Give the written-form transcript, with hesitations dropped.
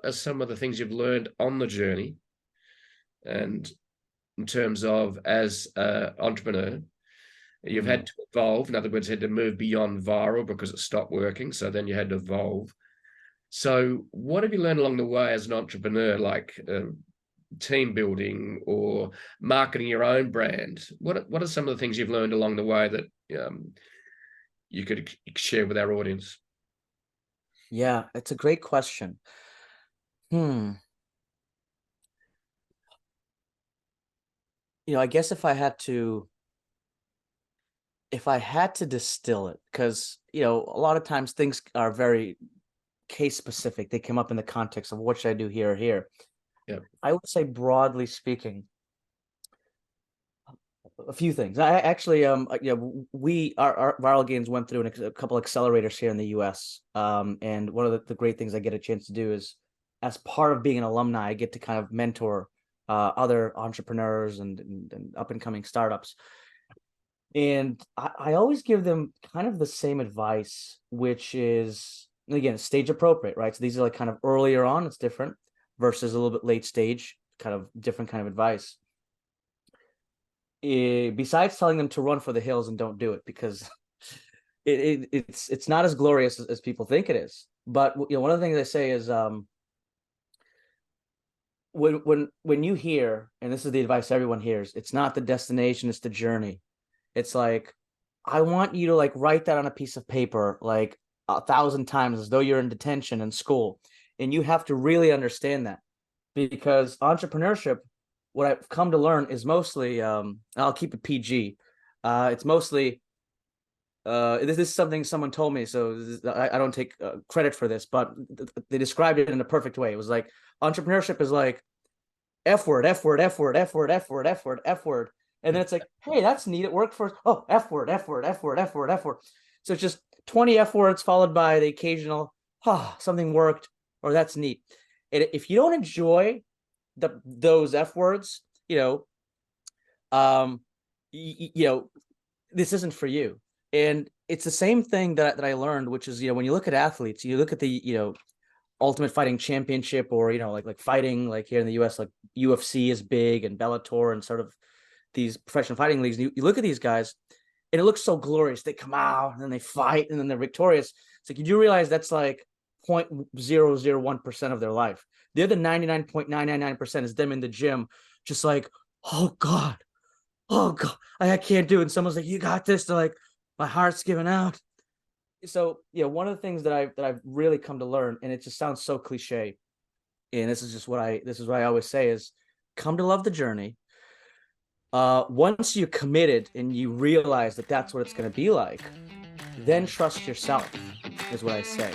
what are some of the things you've learned on the journey, and in terms of as an entrepreneur, you've had to evolve. In other words, had to move beyond viral because it stopped working. So then you had to evolve. So what have you learned along the way as an entrepreneur, like team building or marketing your own brand? What are some of the things you've learned along the way that you could share with our audience? Yeah, it's a great question. I guess if I had to distill it, because, a lot of times things are very case specific. They come up in the context of what should I do here or here. Yeah. I would say, broadly speaking, a few things. I actually, our Viral Games went through a couple accelerators here in the US. And one of the great things I get a chance to do is, as part of being an alumni, I get to kind of mentor other entrepreneurs and up and coming startups. And I always give them kind of the same advice, which is, again, stage appropriate, right? So these are like kind of earlier on, it's different, versus a little bit late stage, kind of different kind of advice. Besides telling them to run for the hills and don't do it, because it's not as glorious as people think it is. But one of the things I say is, when you hear, and this is the advice everyone hears, it's not the destination, it's the journey. It's like, I want you to like write that on a piece of paper like 1,000 times, as though you're in detention in school. And you have to really understand that, because entrepreneurship, what I've come to learn, is mostly, I'll keep it PG. It's mostly, this is something someone told me, so I don't take credit for this, but they described it in a perfect way. It was like, entrepreneurship is like F word, F word, F word, F word, F word, F word, F word. And then it's like, hey, that's neat. It worked for us. Oh, F word, F word, F word, F word, F word. So it's just 20 F words followed by the occasional, something worked, or that's neat. And if you don't enjoy those F words, this isn't for you. And it's the same thing that I learned, which is, when you look at athletes, you look at the, Ultimate Fighting Championship, or, like fighting, like here in the US, like UFC is big, and Bellator, and sort of these professional fighting leagues. You look at these guys, and it looks so glorious. They come out and then they fight and then they're victorious. It's like, you do realize that's like 0.001% of their life. The other 99.999% is them in the gym, just like, oh God, I can't do it. And someone's like, you got this. They're like, my heart's giving out. So one of the things that I've really come to learn, and it just sounds so cliche, and this is what I always say, is come to love the journey. Once you're committed and you realize that that's what it's going to be like, then trust yourself, is what I say.